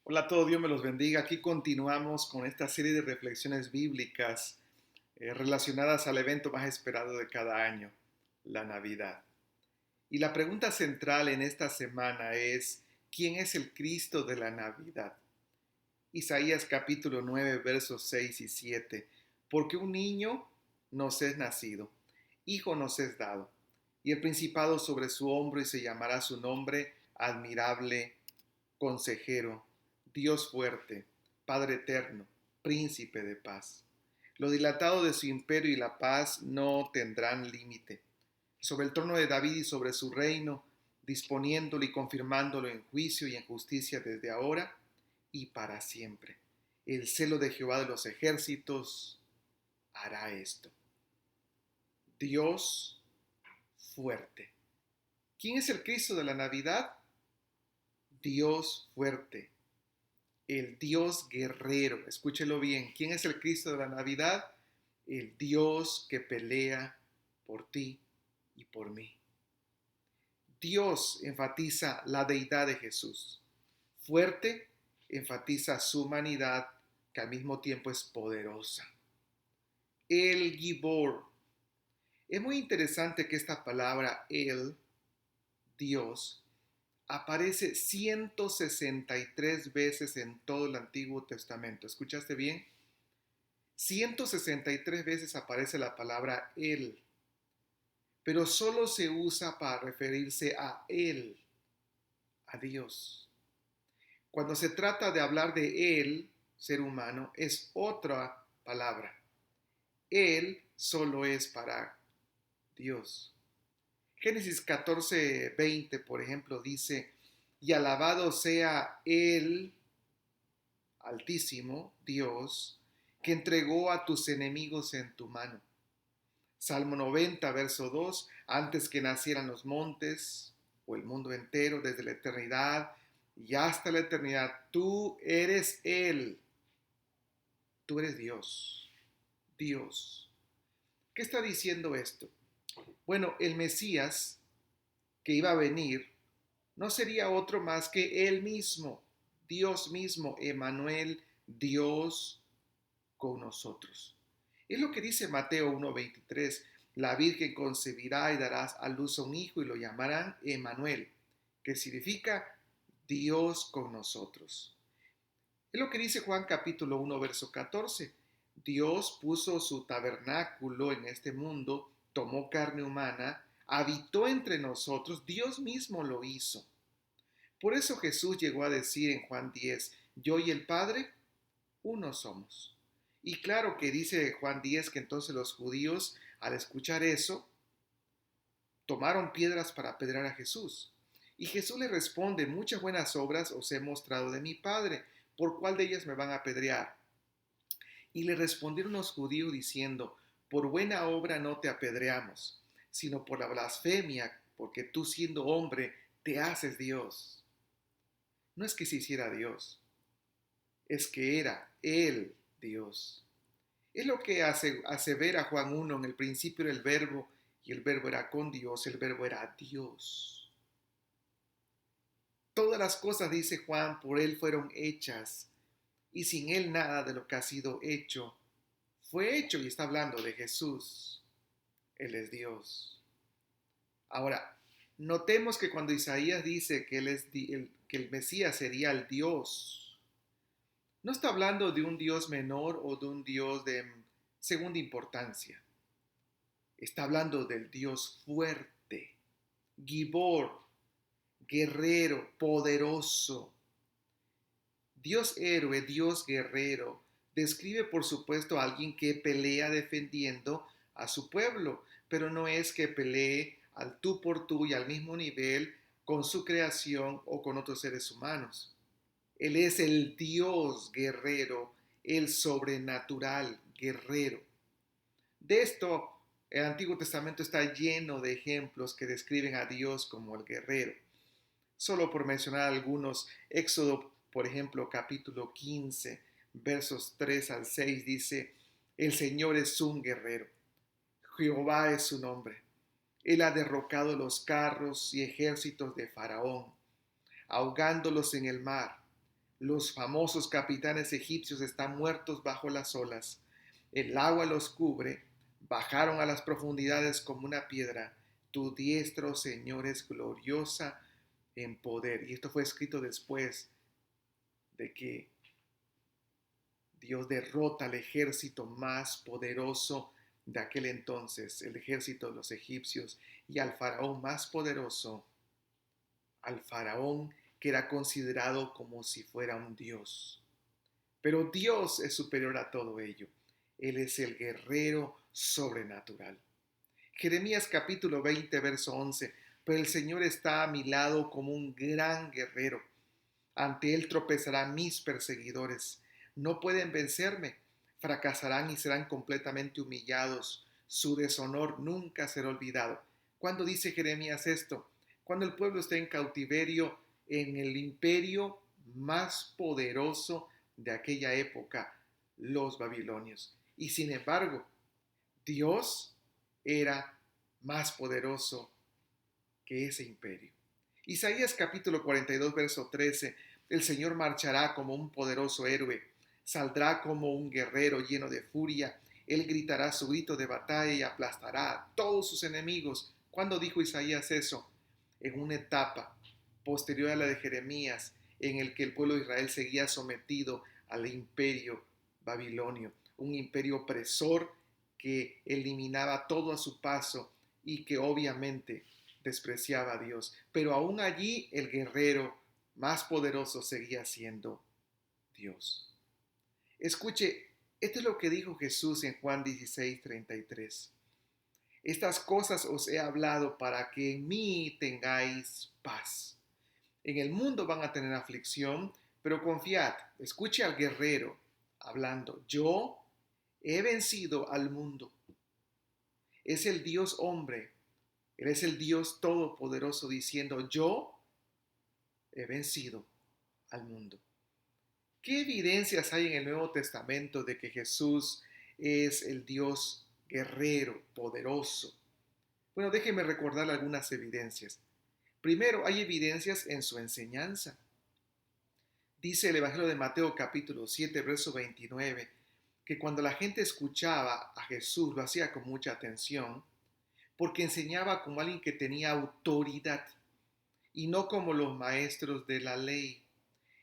Hola a todos, Dios me los bendiga. Aquí continuamos con esta serie de reflexiones bíblicas relacionadas al evento más esperado de cada año, la Navidad. Y la pregunta central en esta semana es, ¿quién es el Cristo de la Navidad? Isaías capítulo 9, versos 6 y 7. Porque un niño nos es nacido, hijo nos es dado, y el principado sobre su hombro y se llamará su nombre admirable, consejero, Dios fuerte, Padre eterno, príncipe de paz. Lo dilatado de su imperio y la paz no tendrán límite. Sobre el trono de David y sobre su reino, disponiéndolo y confirmándolo en juicio y en justicia desde ahora y para siempre. El celo de Jehová de los ejércitos hará esto. Dios fuerte. ¿Quién es el Cristo de la Navidad? Dios fuerte, el Dios guerrero. Escúchelo bien. ¿Quién es el Cristo de la Navidad? El Dios que pelea por ti y por mí. Dios enfatiza la deidad de Jesús. Fuerte enfatiza su humanidad, que al mismo tiempo es poderosa. El Gibor. Es muy interesante que esta palabra, el, Dios, aparece 163 veces en todo el Antiguo Testamento. ¿Escuchaste bien? 163 veces aparece la palabra Él, pero solo se usa para referirse a Él, a Dios. Cuando se trata de hablar de Él, ser humano, es otra palabra. Él solo es para Dios. Génesis 14:20, por ejemplo, dice, y alabado sea Él, Altísimo, Dios, que entregó a tus enemigos en tu mano. Salmo 90, verso 2, antes que nacieran los montes o el mundo entero, desde la eternidad y hasta la eternidad, tú eres Él, tú eres Dios, Dios. ¿Qué está diciendo esto? Bueno, el Mesías que iba a venir no sería otro más que Él mismo, Dios mismo, Emmanuel, Dios con nosotros. Es lo que dice Mateo 1:23. La Virgen concebirá y dará a luz a un hijo y lo llamarán Emmanuel, que significa Dios con nosotros. Es lo que dice Juan capítulo 1, verso 14. Dios puso su tabernáculo en este mundo, tomó carne humana, habitó entre nosotros, Dios mismo lo hizo. Por eso Jesús llegó a decir en Juan 10, yo y el Padre, uno somos. Y claro que dice Juan 10 que entonces los judíos, al escuchar eso, tomaron piedras para apedrear a Jesús. Y Jesús le responde, muchas buenas obras os he mostrado de mi Padre, ¿por cuál de ellas me van a apedrear? Y le respondieron los judíos diciendo, por buena obra no te apedreamos, sino por la blasfemia, porque tú siendo hombre te haces Dios. No es que se hiciera Dios, es que era Él Dios. Es lo que asevera Juan 1, en el principio era el verbo, y el verbo era con Dios, el verbo era Dios. Todas las cosas, dice Juan, por Él fueron hechas, y sin Él nada de lo que ha sido hecho fue hecho, y está hablando de Jesús. Él es Dios. Ahora, notemos que cuando Isaías dice que, que el Mesías sería el Dios, no está hablando de un Dios menor o de un Dios de segunda importancia. Está hablando del Dios fuerte, Gibor, guerrero, poderoso. Dios héroe, Dios guerrero, describe por supuesto a alguien que pelea defendiendo a su pueblo, pero no es que pelee al tú por tú y al mismo nivel con su creación o con otros seres humanos. Él es el Dios guerrero, el sobrenatural guerrero. De esto, el Antiguo Testamento está lleno de ejemplos que describen a Dios como el guerrero. Solo por mencionar algunos, Éxodo, por ejemplo, capítulo 15, versos 3 al 6, dice, el Señor es un guerrero, Jehová es su nombre. Él ha derrocado los carros y ejércitos de Faraón, ahogándolos en el mar. Los famosos capitanes egipcios están muertos bajo las olas. El agua los cubre. Bajaron a las profundidades como una piedra. Tu diestra, oh Señor, es gloriosa en poder. Y esto fue escrito después de que Dios derrota al ejército más poderoso de aquel entonces, el ejército de los egipcios, y al faraón más poderoso, al faraón que era considerado como si fuera un dios. Pero Dios es superior a todo ello. Él es el guerrero sobrenatural. Jeremías capítulo 20, verso 11. Pero el Señor está a mi lado como un gran guerrero. Ante él tropezarán mis perseguidores. No pueden vencerme. Fracasarán y serán completamente humillados. Su deshonor nunca será olvidado. ¿Cuándo dice Jeremías esto? Cuando el pueblo está en cautiverio en el imperio más poderoso de aquella época, los babilonios. Y sin embargo, Dios era más poderoso que ese imperio. Isaías capítulo 42, verso 13. El Señor marchará como un poderoso héroe, saldrá como un guerrero lleno de furia. Él gritará su grito de batalla y aplastará a todos sus enemigos. ¿Cuándo dijo Isaías eso? En una etapa posterior a la de Jeremías, en el que el pueblo de Israel seguía sometido al imperio babilonio, un imperio opresor que eliminaba todo a su paso y que obviamente despreciaba a Dios. Pero aún allí el guerrero más poderoso seguía siendo Dios. Escuche, esto es lo que dijo Jesús en Juan 16:33. Estas cosas os he hablado para que en mí tengáis paz. En el mundo van a tener aflicción, pero confiad, escuche al guerrero hablando. Yo he vencido al mundo. Es el Dios hombre. Él es el Dios todopoderoso diciendo, yo he vencido al mundo. ¿Qué evidencias hay en el Nuevo Testamento de que Jesús es el Dios guerrero, poderoso? Bueno, déjeme recordar algunas evidencias. Primero, hay evidencias en su enseñanza. Dice el Evangelio de Mateo capítulo 7, verso 29, que cuando la gente escuchaba a Jesús lo hacía con mucha atención, porque enseñaba como alguien que tenía autoridad y no como los maestros de la ley.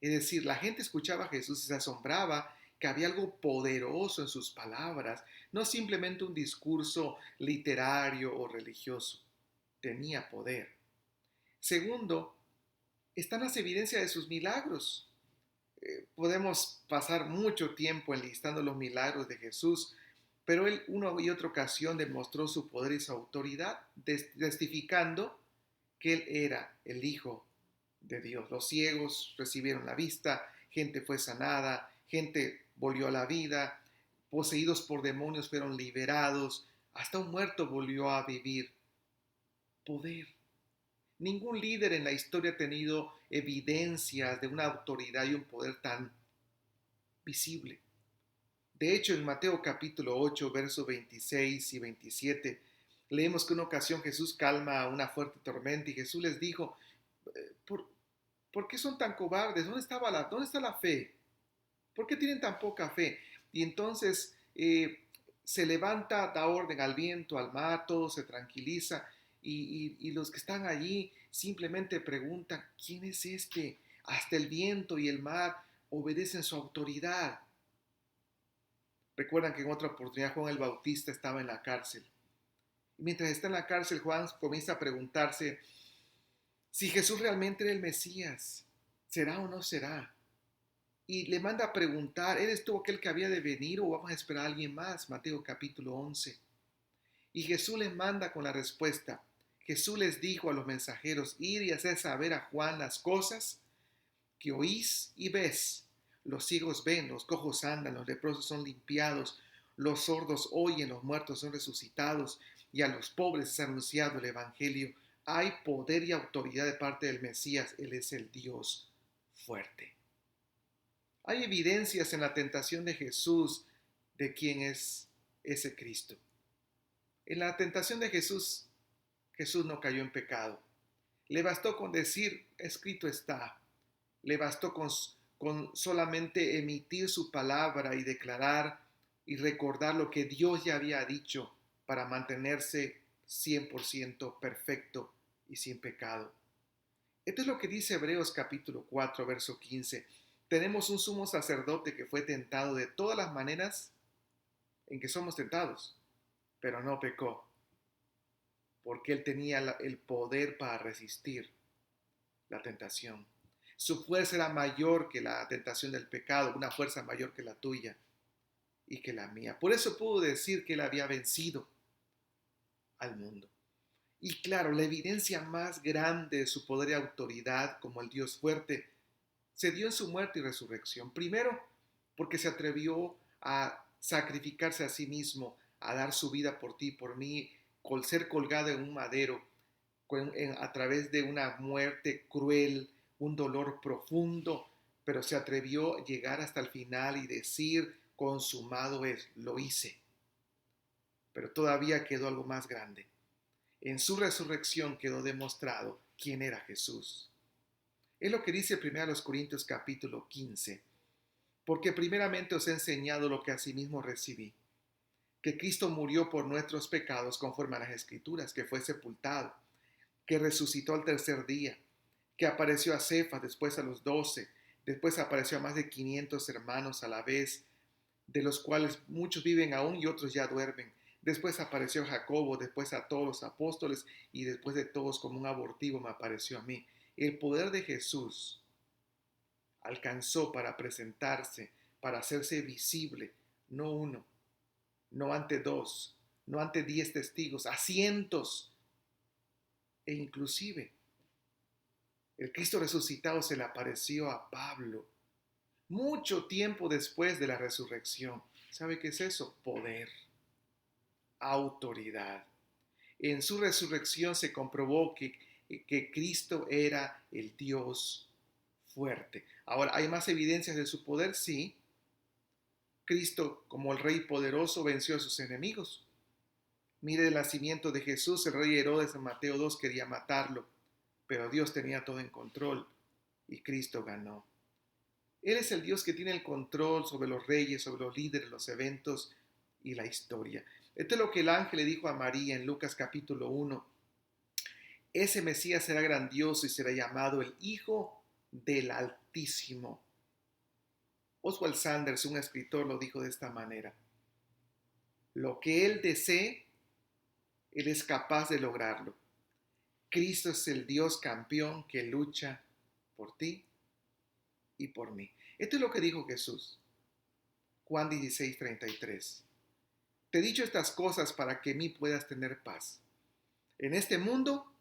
Es decir, la gente escuchaba a Jesús y se asombraba que había algo poderoso en sus palabras, no simplemente un discurso literario o religioso. Tenía poder. Segundo, están las evidencias de sus milagros. Podemos pasar mucho tiempo enlistando los milagros de Jesús, pero él una y otra ocasión demostró su poder y su autoridad, testificando que él era el Hijo de Dios. Los ciegos recibieron la vista, gente fue sanada, gente volvió a la vida, poseídos por demonios fueron liberados, hasta un muerto volvió a vivir. Poder. Ningún líder en la historia ha tenido evidencias de una autoridad y un poder tan visible. De hecho, en Mateo capítulo 8, versos 26 y 27, leemos que en una ocasión Jesús calma una fuerte tormenta y Jesús les dijo, ¿por, ¿por qué son tan cobardes? ¿Dónde está la fe? ¿Por qué tienen tan poca fe? Y entonces se levanta, da orden al viento, al mar, todo se tranquiliza y los que están allí simplemente preguntan, ¿quién es este? Hasta el viento y el mar obedecen su autoridad. Recuerdan que en otra oportunidad Juan el Bautista estaba en la cárcel. Y mientras está en la cárcel, Juan comienza a preguntarse si Jesús realmente era el Mesías. ¿Será o no será? Y le manda a preguntar, ¿eres tú aquel que había de venir o vamos a esperar a alguien más? Mateo capítulo 11. Y Jesús les manda con la respuesta. Jesús les dijo a los mensajeros, ir y hacer saber a Juan las cosas que oís y ves. Los ciegos ven, los cojos andan, los leprosos son limpiados, los sordos oyen, los muertos son resucitados, y a los pobres es anunciado el Evangelio. Hay poder y autoridad de parte del Mesías, Él es el Dios fuerte. Hay evidencias en la tentación de Jesús de quién es ese Cristo. En la tentación de Jesús, Jesús no cayó en pecado. Le bastó con decir, escrito está. Le bastó con con solamente emitir su palabra y declarar y recordar lo que Dios ya había dicho para mantenerse 100% perfecto y sin pecado. Esto es lo que dice Hebreos capítulo 4, verso 15. Tenemos un sumo sacerdote que fue tentado de todas las maneras en que somos tentados, pero no pecó, porque él tenía el poder para resistir la tentación. Su fuerza era mayor que la tentación del pecado, una fuerza mayor que la tuya y que la mía. Por eso pudo decir que él había vencido al mundo. Y claro, la evidencia más grande de su poder y autoridad como el Dios fuerte se dio en su muerte y resurrección. Primero, porque se atrevió a sacrificarse a sí mismo, a dar su vida por ti, por mí, ser colgado en un madero, a través de una muerte cruel, un dolor profundo, pero se atrevió a llegar hasta el final y decir, consumado es, lo hice. Pero todavía quedó algo más grande. En su resurrección quedó demostrado quién era Jesús. Es lo que dice 1 Corintios capítulo 15. Porque primeramente os he enseñado lo que asimismo recibí, que Cristo murió por nuestros pecados conforme a las Escrituras, que fue sepultado, que resucitó al tercer día, que apareció a Cefas, después a los 12, después apareció a más de 500 hermanos a la vez, de los cuales muchos viven aún y otros ya duermen. Después apareció a Jacobo, después a todos los apóstoles y después de todos como un abortivo me apareció a mí. El poder de Jesús alcanzó para presentarse, para hacerse visible, no uno, no ante dos, no ante 10 testigos, a cientos. E inclusive el Cristo resucitado se le apareció a Pablo mucho tiempo después de la resurrección. ¿Sabe qué es eso? Poder, autoridad. En su resurrección se comprobó que Cristo era el Dios fuerte. Ahora, ¿hay más evidencias de su poder? Sí. Cristo, como el Rey poderoso, venció a sus enemigos. Mire el nacimiento de Jesús, el rey Herodes en Mateo 2 quería matarlo, pero Dios tenía todo en control y Cristo ganó. Él es el Dios que tiene el control sobre los reyes, sobre los líderes, los eventos y la historia. Esto es lo que el ángel le dijo a María en Lucas capítulo 1. Ese Mesías será grandioso y será llamado el Hijo del Altísimo. Oswald Sanders, un escritor, lo dijo de esta manera. Lo que él desee, él es capaz de lograrlo. Cristo es el Dios campeón que lucha por ti y por mí. Esto es lo que dijo Jesús. Juan 16:33. Te he dicho estas cosas para que en mí puedas tener paz. En este mundo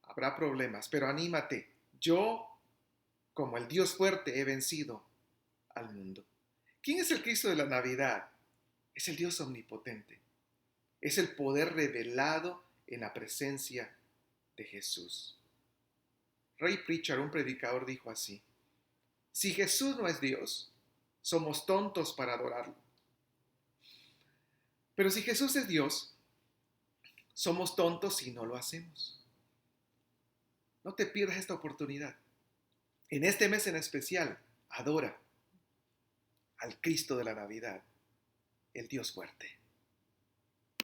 habrá problemas, pero anímate. Yo, como el Dios fuerte, he vencido al mundo. ¿Quién es el Cristo de la Navidad? Es el Dios omnipotente. Es el poder revelado en la presencia de Jesús. Ray Pritchard, un predicador, dijo así: si Jesús no es Dios, somos tontos para adorarlo. Pero si Jesús es Dios, somos tontos si no lo hacemos. No te pierdas esta oportunidad. En este mes en especial, adora al Cristo de la Navidad, el Dios fuerte.